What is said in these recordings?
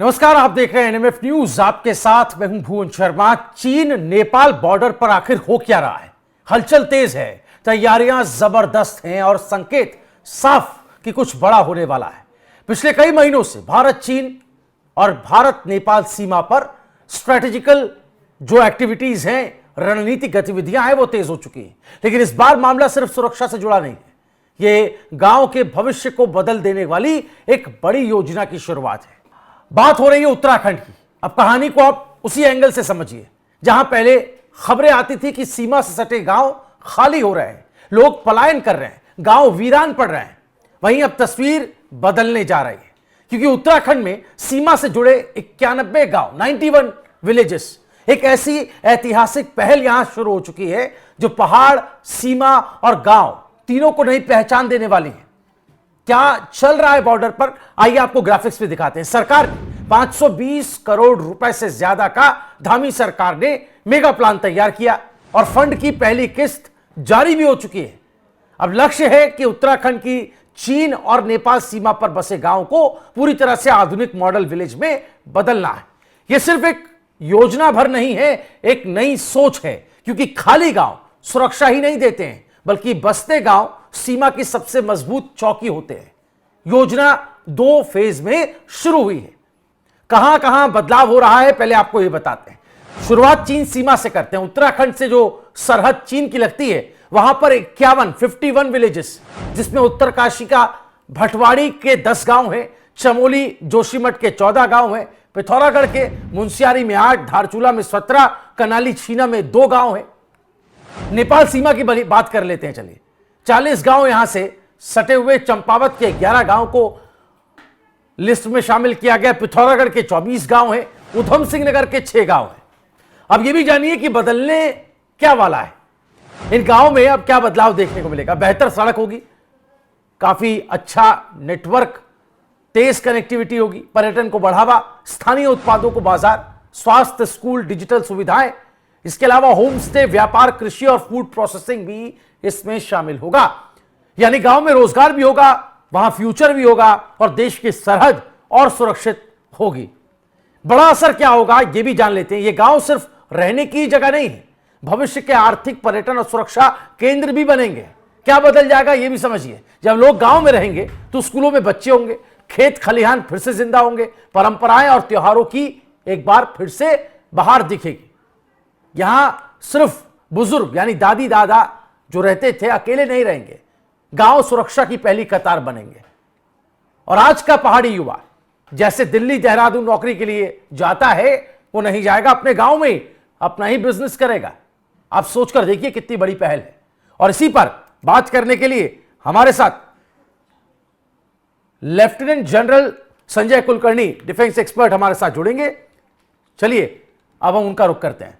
नमस्कार, आप देख रहे हैं एनएमएफ न्यूज। आपके साथ मैं हूं भुवन शर्मा। चीन नेपाल बॉर्डर पर आखिर हो क्या रहा है? हलचल तेज है, तैयारियां जबरदस्त हैं और संकेत साफ कि कुछ बड़ा होने वाला है। पिछले कई महीनों से भारत चीन और भारत नेपाल सीमा पर स्ट्रेटेजिकल जो एक्टिविटीज हैं, रणनीतिक गतिविधियां हैं, वो तेज हो चुकी हैं। लेकिन इस बार मामला सिर्फ सुरक्षा से जुड़ा नहीं है, ये गांव के भविष्य को बदल देने वाली एक बड़ी योजना की शुरुआत है। बात हो रही है उत्तराखंड की। अब कहानी को आप उसी एंगल से समझिए जहां पहले खबरें आती थी कि सीमा से सटे गांव खाली हो रहे हैं, लोग पलायन कर रहे हैं, गांव वीरान पड़ रहे हैं। वहीं अब तस्वीर बदलने जा रही है, क्योंकि उत्तराखंड में सीमा से जुड़े 91 गांव, 91 विलेजेस, एक ऐसी ऐतिहासिक पहल यहां शुरू हो चुकी है जो पहाड़, सीमा और गांव तीनों को नई पहचान देने वाली है। क्या चल रहा है बॉर्डर पर, आइए आपको ग्राफिक्स में दिखाते हैं। सरकार 520 करोड़ रुपए से ज्यादा का धामी सरकार ने मेगा प्लान तैयार किया और फंड की पहली किस्त जारी भी हो चुकी है। अब लक्ष्य है कि उत्तराखंड की चीन और नेपाल सीमा पर बसे गांव को पूरी तरह से आधुनिक मॉडल विलेज में बदलना है। यह सिर्फ एक योजना भर नहीं है, एक नई सोच है, क्योंकि खाली गांव सुरक्षा ही नहीं देते हैं, बल्कि बसते गांव सीमा की सबसे मजबूत चौकी होते हैं। योजना 2 फेज में शुरू हुई है। कहां कहां बदलाव हो रहा है, पहले आपको यह बताते हैं। शुरुआत चीन सीमा से करते हैं। उत्तराखंड से जो सरहद चीन की लगती है, वहां पर 51 विलेजेस, जिसमें उत्तरकाशी का भटवाड़ी के 10 गांव हैं, चमोली जोशीमठ के 14 गांव हैं, पिथौरागढ़ के मुंशियारी में 8, धारचूला में 17, कनाली छीना में 2 गांव हैं। नेपाल सीमा की बात कर लेते हैं। चलिए, 40 गांव यहां से सटे हुए। चंपावत के 11 गांव को लिस्ट में शामिल किया गया। पिथौरागढ़ के 24 गांव हैं, उधम सिंह नगर के 6 गांव हैं। अब यह भी जानिए कि बदलने क्या वाला है। इन गांव में अब क्या बदलाव देखने को मिलेगा। बेहतर सड़क होगी, काफी अच्छा नेटवर्क, तेज कनेक्टिविटी होगी, पर्यटन को बढ़ावा, स्थानीय उत्पादों को बाजार, स्वास्थ्य, स्कूल, डिजिटल सुविधाएं, इसके अलावा होम स्टे, व्यापार, कृषि और फूड प्रोसेसिंग भी इसमें शामिल होगा। यानी गांव में रोजगार भी होगा, वहां फ्यूचर भी होगा और देश की सरहद और सुरक्षित होगी। बड़ा असर क्या होगा यह भी जान लेते हैं। यह गांव सिर्फ रहने की जगह नहीं है, भविष्य के आर्थिक, पर्यटन और सुरक्षा केंद्र भी बनेंगे। क्या बदल जाएगा यह भी समझिए। जब लोग गांव में रहेंगे तो स्कूलों में बच्चे होंगे, खेत खलिहान फिर से जिंदा होंगे, परंपराएं और त्योहारों की एक बार फिर से बहार दिखेगी। यहां सिर्फ बुजुर्ग यानी दादी दादा जो रहते थे अकेले नहीं रहेंगे, गांव सुरक्षा की पहली कतार बनेंगे। और आज का पहाड़ी युवा जैसे दिल्ली, देहरादून नौकरी के लिए जाता है, वो नहीं जाएगा, अपने गांव में अपना ही बिजनेस करेगा। आप सोचकर देखिए कितनी बड़ी पहल है। और इसी पर बात करने के लिए हमारे साथ lieutenant general Sanjay Kulkarni, defence expert, हमारे साथ जुड़ेंगे। चलिए अब हम उनका रुख करते हैं।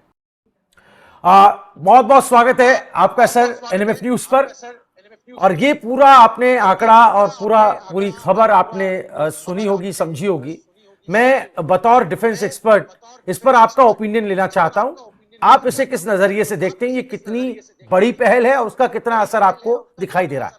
बहुत बहुत स्वागत है आपका सर एनएमएफ न्यूज पर। और ये पूरा आपने आंकड़ा और पूरी खबर आपने सुनी होगी, समझी होगी। मैं बतौर डिफेंस एक्सपर्ट इस पर आपका ओपिनियन लेना चाहता हूं। आप इसे किस नजरिए से देखते हैं? ये कितनी बड़ी पहल है और उसका कितना असर आपको दिखाई दे रहा है?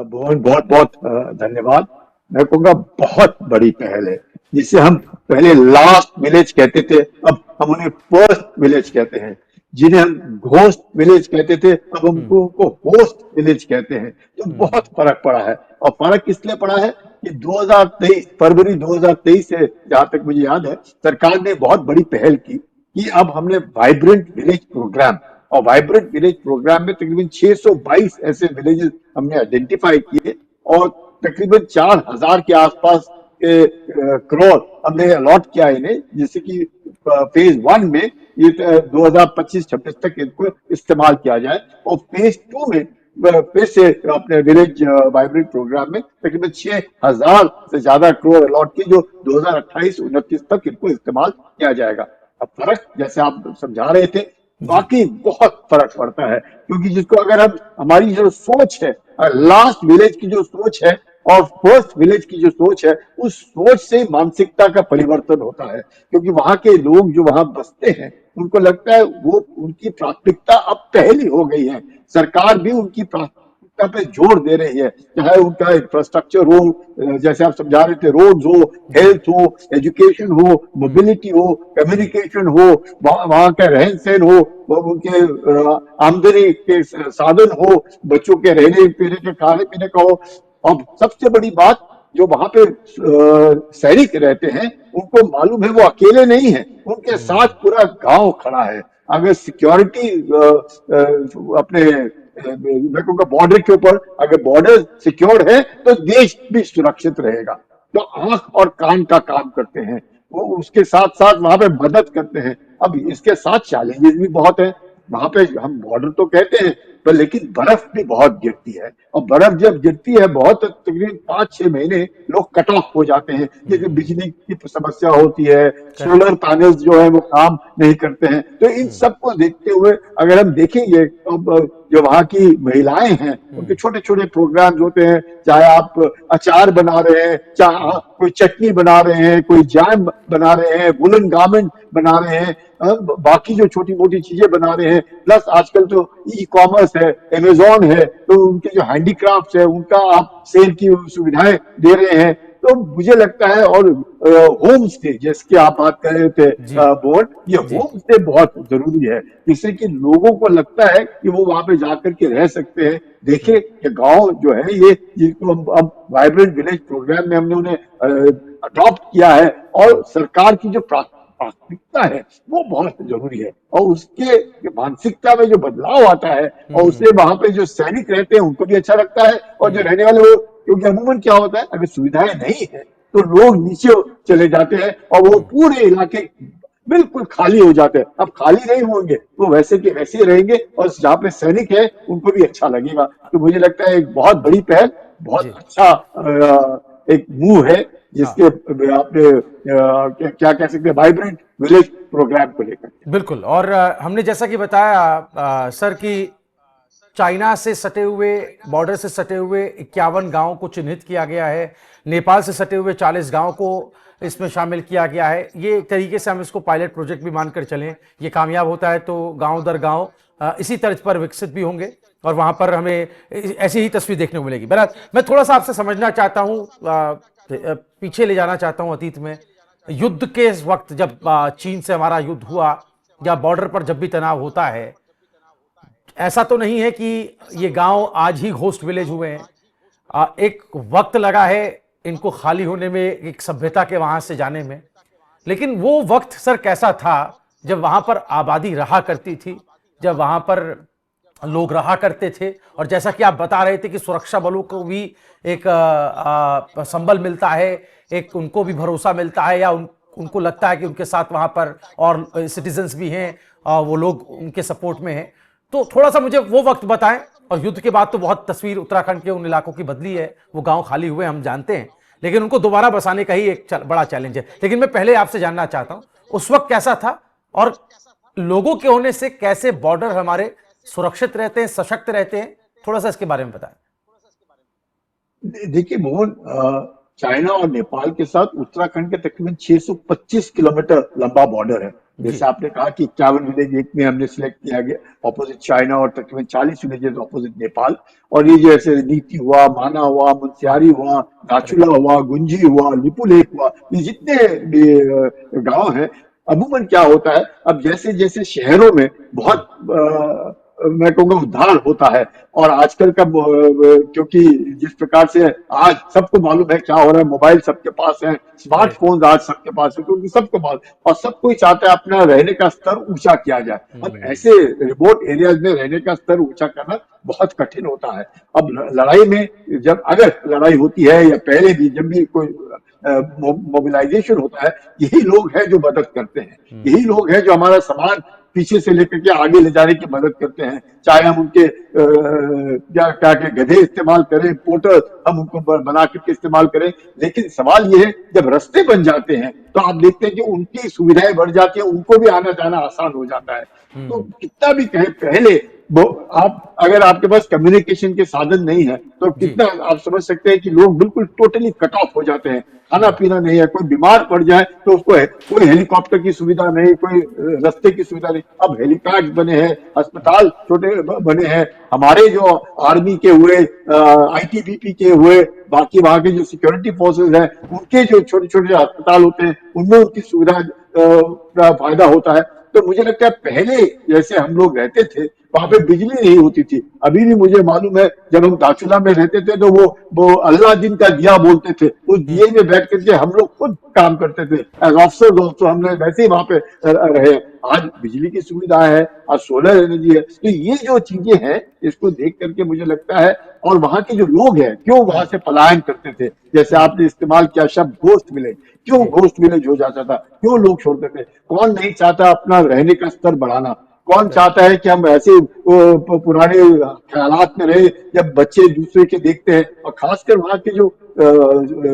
बहुत बहुत धन्यवाद। मैं कहूँगा बहुत बड़ी पहल है, जिसे हम पहले लास्ट विलेज कहते थे, अब हम उन्हें फर्स्ट विलेज कहते हैं। जिन्हें हम घोस्ट विलेज कहते थे, अब हम उनको होस्ट विलेज कहते हैं। तो बहुत फर्क पड़ा है। और फर्क इसलिए पड़ा है कि 2023 फरवरी 2023 से, जहां तक मुझे याद है, सरकार ने बहुत बड़ी पहल की कि अब हमने वाइब्रेंट विलेज प्रोग्राम, और वाइब्रेंट विलेज प्रोग्राम में तकरीबन 622 ऐसे विलेजेस हमने आइडेंटिफाई किए और तकरीबन 4000 के आसपास करोड़ हमने अलॉट किया इन्हें, जिससे कि फेज 1 में ये 2025-26 तक इनको इस्तेमाल किया जाए। और फेज 2 में फिर से अपने विलेज वाइब्रेंट प्रोग्राम में तकरीबन 6000 से ज्यादा करोड़ अलॉट किए, जो 2028-29 तक इनको इस्तेमाल किया जाएगा। अब फर्क जैसे आप समझा रहे थे, वाकई बहुत फर्क पड़ता है, क्योंकि जिसको अगर हम, हमारी जो सोच है, लास्ट विलेज की जो सोच है और फर्स्ट विलेज की जो सोच है, उस सोच से मानसिकता का परिवर्तन होता है। क्योंकि वहां के लोग जो वहां बसते हैं, उनको लगता है वो उनकी प्राथमिकता अब पहली हो गई है, सरकार भी उनकी प्राथमिकता प्राथमिकता पे जोर दे रही है, चाहे उनका इंफ्रास्ट्रक्चर हो, जैसे आप समझा रहे थे, रोड्स हो, हेल्थ हो, एजुकेशन हो, मोबिलिटी हो, कम्युनिकेशन हो, वहाँ का रहन सहन हो, उनके आमदनी के साधन हो, बच्चों के रहने पीने के, खाने पीने का हो। और सबसे बड़ी बात, जो वहां पे सैनिक रहते हैं, उनको मालूम है वो अकेले नहीं है, उनके साथ पूरा गांव खड़ा है। अगर सिक्योरिटी अपने मैं कहूँगा बॉर्डर के ऊपर, अगर बॉर्डर सिक्योर है तो देश भी सुरक्षित रहेगा। तो आंख और कान का काम करते हैं वो, उसके साथ साथ वहां पे मदद करते हैं। अब इसके साथ चैलेंजेस भी बहुत है। वहां पे हम बॉर्डर तो कहते हैं, पर लेकिन बर्फ भी बहुत गिरती है, और बर्फ जब गिरती है बहुत, तकरीबन 5-6 महीने लोग कट ऑफ हो जाते हैं, जैसे बिजली की समस्या होती है, सोलर पैनल्स जो है वो काम नहीं करते हैं। तो इन सबको देखते हुए अगर हम देखेंगे तो जो वहाँ की महिलाएं हैं, उनके छोटे छोटे प्रोग्राम्स होते हैं, चाहे आप अचार बना रहे हैं, चाहे कोई चटनी बना रहे हैं, कोई जैम बना रहे हैं, वुलन गारमेंट बना रहे हैं, बाकी जो छोटी मोटी चीजें बना रहे हैं, प्लस आजकल तो ई कॉमर्स है, अमेजोन है, तो उनके जो हैंडीक्राफ्ट है उनका आप सेल की सुविधाएं दे रहे हैं। तो मुझे लगता है, और होम स्टे जिसकी आप बात कर रहे थे बोर्ड, ये होम स्टे बहुत जरूरी है, जिससे कि लोगों को लगता है कि वो वहां पे जाकर के रह सकते हैं। देखिए कि गांव जो है ये, जिसको अब वाइब्रेंट विलेज प्रोग्राम में हमने उन्हें अडॉप्ट किया है, और सरकार की जो प्राथमिकता है वो बहुत जरूरी है, और उसके मानसिकता में जो बदलाव आता है, और उससे वहां पे जो सैनिक रहते हैं उनको भी अच्छा लगता है, और जो रहने वाले, वो क्योंकि अमूमन क्या होता है, अगर सुविधाएं नहीं है तो लोग नीचे चले जाते हैं, और वो पूरे इलाके बिल्कुल खाली हो जाते हैं। अब खाली नहीं होंगे तो वैसे के वैसे ही रहेंगे, और जहाँ पे सैनिक है उनको भी अच्छा लगेगा। तो मुझे लगता है एक बहुत बड़ी पहल, बहुत अच्छा एक मूव है, जिसके आपने क्या कह सकते हैं, वाइब्रेंट विलेज प्रोग्राम को लेकर। बिल्कुल। और हमने जैसा कि बताया सर कि चाइना से सटे हुए, बॉर्डर से सटे हुए 51 गांवों को चिन्हित किया गया है, नेपाल से सटे हुए 40 गांवों को इसमें शामिल किया गया है। ये एक तरीके से हम इसको पायलट प्रोजेक्ट भी मानकर चलें। ये कामयाब होता है तो गांव दर गांव इसी तर्ज पर विकसित भी होंगे, और वहां पर हमें ऐसी ही तस्वीर देखने को मिलेगी। बहरहाल मैं थोड़ा सा आपसे समझना चाहता हूँ, पीछे ले जाना चाहता हूँ अतीत में। युद्ध के वक्त जब चीन से हमारा युद्ध हुआ, या बॉर्डर पर जब भी तनाव होता है, ऐसा तो नहीं है कि ये गांव आज ही घोस्ट विलेज हुए हैं। एक वक्त लगा है इनको खाली होने में, एक सभ्यता के वहां से जाने में। लेकिन वो वक्त सर कैसा था जब वहां पर आबादी रहा करती थी, जब वहां पर लोग रहा करते थे, और जैसा कि आप बता रहे थे कि सुरक्षा बलों को भी एक संबल मिलता है, एक उनको भी भरोसा मिलता है, या उनको लगता है कि उनके साथ वहां पर और सिटीजन्स भी हैं, वो लोग उनके सपोर्ट में हैं। तो थोड़ा सा मुझे वो वक्त बताएं। और युद्ध के बाद तो बहुत तस्वीर उत्तराखंड के उन इलाकों की बदली है, वो गांव खाली हुए हम जानते हैं, लेकिन उनको दोबारा बसाने का ही एक बड़ा चैलेंज है। लेकिन मैं पहले आपसे जानना चाहता हूं उस वक्त कैसा था, और लोगों के होने से कैसे बॉर्डर हमारे सुरक्षित रहते हैं, सशक्त रहते हैं, थोड़ा सा इसके बारे में बताएं। देखिए मोहन, चाइना और नेपाल के साथ उत्तराखंड के तकरीबन 625 किलोमीटर लंबा बॉर्डर है। जैसे आपने कहा कि 51 विलेज एक में हमने सिलेक्ट किया गया ऑपोजिट चाइना, और तकरीबन 40 विलेजेस ऑपोजिट नेपाल। और ये जैसे नीति हुआ, माना हुआ, मुंसियारी हुआ, दाचुला हुआ, गुंजी हुआ, लिपुलेख हुआ, ये जितने गांव हैं, अमूमन क्या होता है, अब जैसे जैसे शहरों में बहुत मैं कहूँगा उद्धार होता है, और आजकल का क्योंकि जिस प्रकार से आज सबको मालूम है क्या हो रहा है, मोबाइल सबके पास है, स्मार्टफोन आज सबके पास है, क्योंकि सबको मालूम, और सब कोई चाहता है अपना रहने का स्तर ऊंचा किया जाए। अब ऐसे रिमोट एरियाज में रहने का स्तर ऊंचा करना बहुत कठिन होता है। अब लड़ाई में, जब अगर लड़ाई होती है, या पहले भी जब भी कोई मोबिलाइजेशन होता है, यही लोग हैं जो मदद करते हैं, यही लोग हैं जो हमारा सामान पीछे से लेकर के आगे ले जाने की मदद करते हैं। चाहे हम उनके क्या गधे इस्तेमाल करें, पोर्टर हम उनको बना करके इस्तेमाल करें, लेकिन सवाल ये है जब रास्ते बन जाते हैं तो आप देखते हैं कि उनकी सुविधाएं बढ़ जाती है, उनको भी आना जाना आसान हो जाता है। तो कितना भी कहे, पहले वो आप अगर आपके पास कम्युनिकेशन के साधन नहीं है तो जी। कितना आप समझ सकते हैं कि लोग बिल्कुल टोटली कट ऑफ हो जाते हैं। खाना पीना नहीं है, कोई बीमार पड़ जाए तो उसको कोई हेलीकॉप्टर की सुविधा नहीं, कोई रास्ते की सुविधा नहीं। अब हेलीपैड बने हैं, अस्पताल छोटे बने हैं। हमारे जो आर्मी के हुए, आईटीबीपी के हुए, बाकी वहां के जो सिक्योरिटी फोर्सेस हैं, उनके जो छोटे छोटे अस्पताल होते हैं उनमें उनकी सुविधा का फायदा होता है। तो मुझे लगता है पहले जैसे हम लोग रहते थे वहां पे बिजली नहीं होती थी। अभी भी मुझे मालूम है जब हम दाचुला में रहते थे तो वो अल्लाह दिन का दिया बोलते थे, उस दिए में बैठ करके हम लोग खुद काम करते थे एज ऑफिसर। दोस्तों हमने वैसे ही वहां पे रहे। आज बिजली की सुविधा है, आज सोलर एनर्जी है। तो ये जो चीजें हैं इसको देख करके मुझे लगता है, और वहां के जो लोग हैं क्यों वहां से पलायन करते थे, जैसे आपने इस्तेमाल किया शब्द घोस्ट विलेज, क्यों जी। घोस्ट विलेज हो जाता था, क्यों लोग छोड़ते थे? कौन नहीं चाहता अपना रहने का स्तर बढ़ाना? कौन चाहता है कि हम ऐसे पुराने ख्यालात में रहे? जब बच्चे दूसरे के देखते हैं, और खासकर वहां के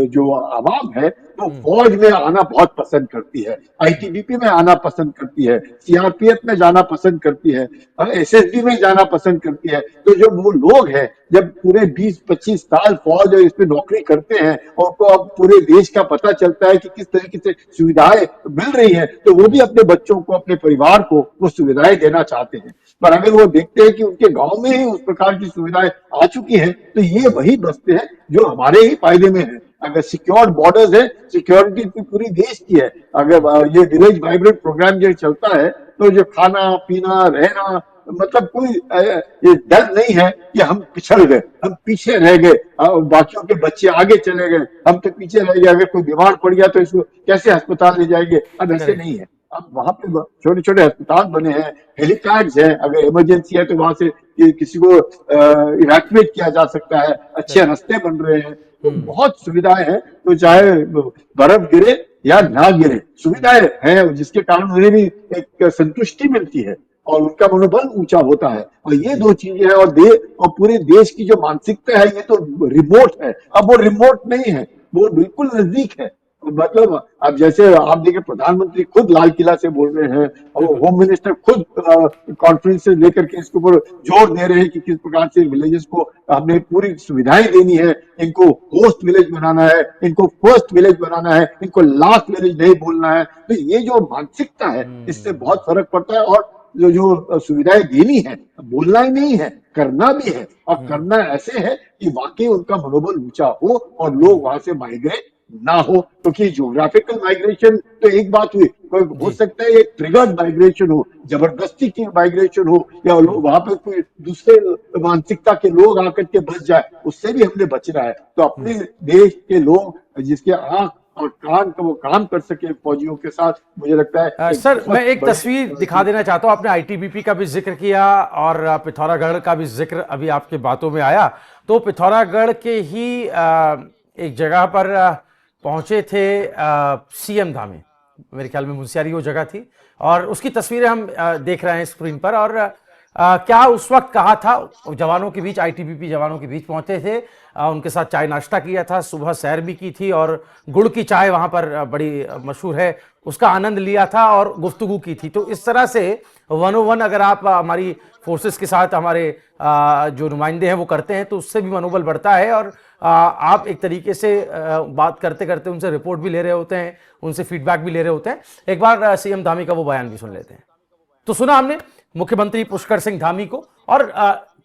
जो आवाम है वो फौज में आना बहुत पसंद करती है, आईटीबीपी में आना पसंद करती है, सीआरपीएफ में जाना पसंद करती है, एसएसबी में जाना पसंद करती है। तो जो वो लोग हैं जब पूरे 20-25 साल फौज और इसमें नौकरी करते हैं और उनको अब पूरे देश का पता चलता है कि किस तरीके से सुविधाएं मिल रही है, तो वो भी अपने बच्चों को, अपने परिवार को वो सुविधाएं देना चाहते हैं। पर अगर वो देखते हैं कि उनके गांव में ही उस प्रकार की सुविधाएं आ चुकी हैं तो ये वही बसते हैं जो हमारे ही फायदे में है। अगर सिक्योर्ड बॉर्डर्स है, सिक्योरिटी पूरी देश की है। अगर ये विलेज वाइब्रेंट प्रोग्राम जो चलता है तो जो खाना पीना रहना, मतलब कोई ये डर नहीं है कि हम पिछड़ गए, हम पीछे रह गए, बाकियों के बच्चे आगे चले गए, हम तो पीछे रह गए। अगर कोई बीमार पड़ गया तो इसको कैसे अस्पताल ले जाएंगे? अब ऐसे करेक्ट। नहीं है। अब वहां पे छोटे छोटे अस्पताल बने हैं, हेलीपैड्स है, अगर इमरजेंसी है तो वहां से किसी को इवैक्यूएट किया जा सकता है, अच्छे करेक्ट। रास्ते बन रहे हैं। तो बहुत सुविधाएं हैं। तो चाहे बर्फ गिरे या ना गिरे, सुविधाएं हैं जिसके कारण उन्हें भी एक संतुष्टि मिलती है और उनका मनोबल ऊंचा होता है। और ये जी। दो चीजें हैं। और पूरे देश की जो मानसिकता है ये तो रिमोट है। अब वो रिमोट नहीं है, वो बिल्कुल नजदीक है। मतलब अब जैसे आप देखिए प्रधानमंत्री खुद लाल किला से बोल रहे हैं और बिल्कुल। होम मिनिस्टर खुद कॉन्फ्रेंस लेकर के इसके ऊपर जोर दे रहे हैं कि किस प्रकार से विलेजेस को हमने पूरी सुविधाएं देनी है, इनको होस्ट विलेज बनाना है, इनको फर्स्ट विलेज बनाना है, इनको लास्ट विलेज नहीं बोलना है। तो ये जो मानसिकता है इससे बहुत फर्क पड़ता है। और जो सुविधाएं देनी है, बोलना ही नहीं है, करना भी है। और करना ऐसे है कि वाकई उनका मनोबल ऊंचा हो और लोग वहां से माइग्रेट ना हो। क्योंकि ज्योग्राफिकल माइग्रेशन तो एक बात हुई, कोई हो जी। सकता है ये ट्रिगर्ड माइग्रेशन हो, जबरदस्ती की माइग्रेशन हो, या वहां पर कोई दूसरे मानसिकता के लोग आकर के बस जाए, उससे भी हमने बचना है। तो अपने देश के लोग जिसके आंख और कान का वो काम कर सके फौजियों के साथ, मुझे लगता है एक सर मैं बहुत एक बड़े तस्वीर दिखा देना चाहता हूं। आपने आईटीबीपी का भी जिक्र किया और पिथौरागढ़ का भी जिक्र अभी आपके बातों में आया। तो पिथौरागढ़ के ही एक जगह पर पहुंचे थे सीएम धामी, मेरे ख्याल में मुंशियारी वो जगह थी, और उसकी तस्वीरें हम देख रहे हैं स्क्रीन पर। और क्या उस वक्त कहा था, जवानों के बीच, आईटीबीपी जवानों के बीच पहुंचे थे, उनके साथ चाय नाश्ता किया था, सुबह सैर भी की थी, और गुड़ की चाय वहां पर बड़ी मशहूर है, उसका आनंद लिया था और गुफ्तगू की थी। तो इस तरह से 101 अगर आप हमारी फोर्सेस के साथ हमारे जो नुमाइंदे हैं वो करते हैं तो उससे भी मनोबल बढ़ता है। और आप एक तरीके से बात करते करते उनसे रिपोर्ट भी ले रहे होते हैं, उनसे फीडबैक भी ले रहे होते हैं। एक बार सीएम धामी का वो बयान भी सुन लेते हैं। तो सुना हमने मुख्यमंत्री पुष्कर सिंह धामी को। और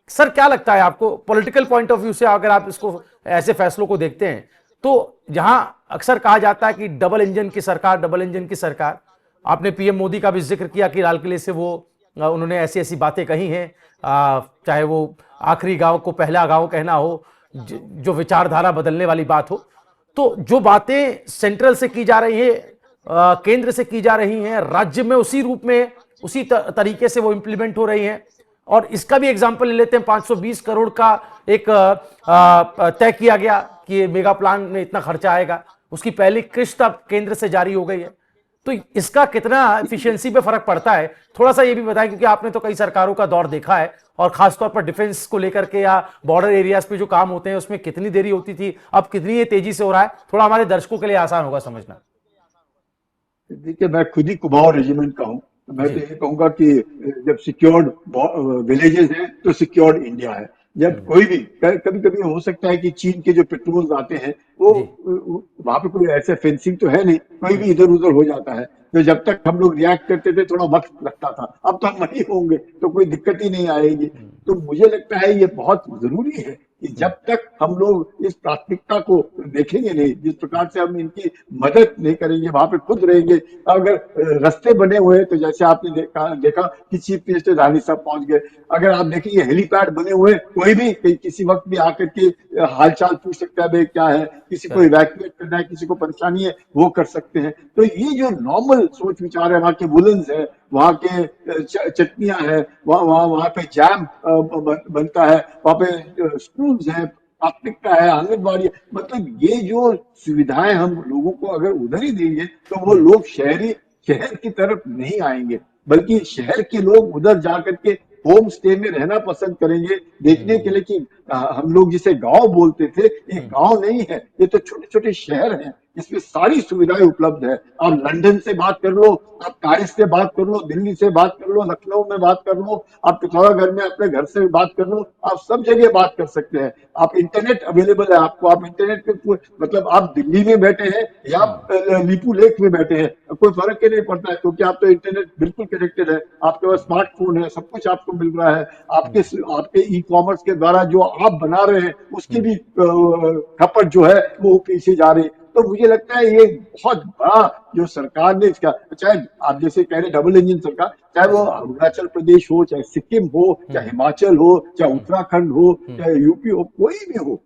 सर क्या लगता है आपको पॉलिटिकल पॉइंट ऑफ व्यू से, अगर आप इसको ऐसे फैसलों को देखते हैं तो जहां अक्सर कहा जाता है कि डबल इंजन की सरकार, डबल इंजन की सरकार, आपने पीएम मोदी का भी जिक्र किया कि लाल किले से वो उन्होंने ऐसी ऐसी बातें कही हैं, चाहे वो आखिरी गांव को पहला गांव कहना हो, जो विचारधारा बदलने वाली बात हो। तो जो बातें सेंट्रल से की जा रही है, केंद्र से की जा रही हैं, राज्य में उसी रूप में उसी तरीके से वो इंप्लीमेंट हो रही हैं। और इसका भी एग्जांपल ले लेते हैं, 520 करोड़ का एक तय किया गया कि ये मेगा प्लान में इतना खर्चा आएगा, उसकी पहली किस्त अब केंद्र से जारी हो गई है। तो इसका कितना एफिशिएंसी पे फर्क पड़ता है, थोड़ा सा ये भी बताएं, क्योंकि आपने तो कई सरकारों का दौर देखा है और खासतौर पर डिफेंस को लेकर के या बॉर्डर एरियाज पे जो काम होते हैं उसमें कितनी देरी होती थी, अब कितनी ये तेजी से हो रहा है, थोड़ा हमारे दर्शकों के लिए आसान होगा समझना। देखिए मैं खुद ही कुमाऊं रेजिमेंट का हूँ। मैं तो जी। ये कहूंगा कि जब सिक्योर्ड विलेजेस हैं तो सिक्योर्ड इंडिया है। जब कोई भी कभी कभी हो सकता है कि चीन के जो पेट्रोल आते हैं वो जी। वहां पे कोई ऐसे फेंसिंग तो है नहीं, कोई भी हम्म। इधर उधर हो जाता है। तो जब तक हम लोग रिएक्ट करते थे थोड़ा वक्त लगता था, अब तो हम वहीं होंगे तो कोई दिक्कत ही नहीं आएगी। तो मुझे लगता है ये बहुत जरूरी है कि जब तक हम लोग इस प्राथमिकता को देखेंगे नहीं, जिस प्रकार से हम इनकी मदद नहीं करेंगे, वहां पे खुद रहेंगे। अगर रास्ते बने हुए हैं तो जैसे आपने देखा कि चीफ मिनिस्टर रानी साहब पहुंच गए। अगर आप देखेंगे हेलीपैड बने हुए, कोई भी किसी वक्त भी आकर के हालचाल पूछ सकता है, भाई क्या है, किसी को करेक्ट। इवैक्यूएट करना है, किसी को परेशानी है, वो कर सकते हैं। तो ये जो नॉर्मल सोच विचार है, वहाँ के वुलन्स है, वहाँ के चटनियां है, वहाँ वहाँ वहाँ पे जैम बनता है, वहाँ पे स्कूल्स है, प्राथमिकता है, आंगनबाड़ी है। मतलब ये जो सुविधाएं हम लोगों को अगर उधर ही देंगे तो वो लोग शहर की तरफ नहीं आएंगे, बल्कि शहर के लोग उधर जाकर के होम स्टे में रहना पसंद करेंगे, देखने के लिए कि हम लोग जिसे गांव बोलते थे, ये गांव नहीं है, ये तो छोटे छोटे शहर हैं, इसमें सारी सुविधाएं उपलब्ध है। आप लंदन से बात कर लो, आप पेरिस से बात कर लो, दिल्ली से बात कर लो, लखनऊ में बात कर लो, आप पिथौरागढ़ में अपने घर से बात कर लो, आप सब जगह बात कर सकते हैं। आप इंटरनेट अवेलेबल है आपको, आप इंटरनेट पे मतलब आप दिल्ली में बैठे हैं या आप लीपू लेक में बैठे हैं, कोई फर्क ही नहीं पड़ता है, क्योंकि आप तो इंटरनेट बिल्कुल कनेक्टेड है, आपके पास स्मार्टफोन है, सब कुछ आपको मिल रहा है। आपके आपके ई कॉमर्स के द्वारा जो आप बना रहे हैं उसकी भी खपत जो है वो पीछे जा रही है। तो मुझे लगता है ये बहुत बड़ा जो सरकार ने इसका, चाहे आप जैसे कह रहे डबल इंजन सरकार, चाहे वो अरुणाचल प्रदेश हो, चाहे सिक्किम हो, चाहे हिमाचल हो, चाहे उत्तराखंड हो, चाहे यूपी हो, कोई भी हो,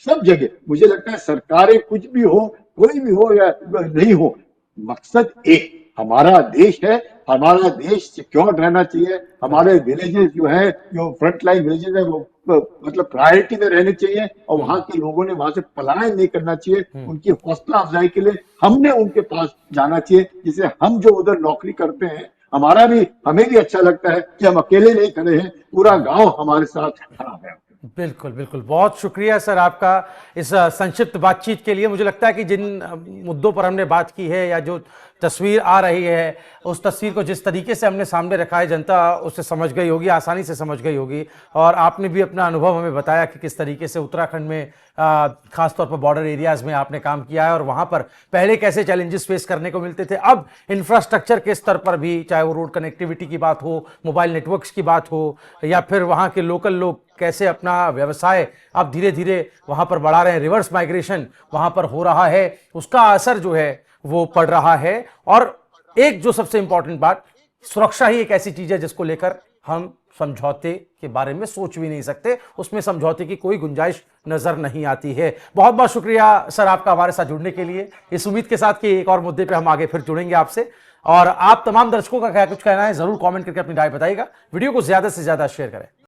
सब जगह मुझे लगता है सरकारें कुछ भी हो, कोई भी हो या नहीं हो, मकसद एक, हमारा देश है, हमारा देश सिक्योर रहना चाहिए। हमारे विलेजेस जो है, जो फ्रंट लाइन विलेजेस है, वो मतलब प्रायोरिटी में रहने चाहिए, और वहां के लोगों ने वहां से पलायन नहीं करना चाहिए। उनकी हौसला अफजाई के लिए हमने उनके पास जाना चाहिए, जिसे हम जो उधर नौकरी करते हैं, हमें भी अच्छा लगता है कि हम अकेले नहीं खड़े हैं, पूरा गांव हमारे साथ खड़ा है। बिल्कुल, बिल्कुल। बहुत शुक्रिया सर आपका इस संक्षिप्त बातचीत के लिए। मुझे लगता है कि जिन मुद्दों पर हमने बात की है या जो तस्वीर आ रही है, उस तस्वीर को जिस तरीके से हमने सामने रखा है, जनता उसे समझ गई होगी, आसानी से समझ गई होगी। और आपने भी अपना अनुभव हमें बताया कि किस तरीके से उत्तराखंड में खासतौर पर बॉर्डर एरियाज़ में आपने काम किया है और वहाँ पर पहले कैसे चैलेंजेस फेस करने को मिलते थे। अब इंफ्रास्ट्रक्चर के स्तर पर भी, चाहे वो रोड कनेक्टिविटी की बात हो, मोबाइल नेटवर्क्स की बात हो, या फिर वहाँ के लोकल लोग कैसे अपना व्यवसाय अब धीरे धीरे वहां पर बढ़ा रहे हैं, रिवर्स माइग्रेशन वहां पर हो रहा है, उसका असर जो है वो पड़ रहा है। और एक जो सबसे इंपॉर्टेंट बात, सुरक्षा ही एक ऐसी चीज है जिसको लेकर हम समझौते के बारे में सोच भी नहीं सकते, उसमें समझौते की कोई गुंजाइश नजर नहीं आती है। बहुत बहुत शुक्रिया सर आपका हमारे साथ जुड़ने के लिए, इस उम्मीद के साथ कि एक और मुद्दे पे हम आगे फिर जुड़ेंगे आपसे। और आप तमाम दर्शकों का क्या कुछ कहना है जरूर कमेंट करके अपनी राय बताइएगा। वीडियो को ज्यादा से ज्यादा शेयर करें।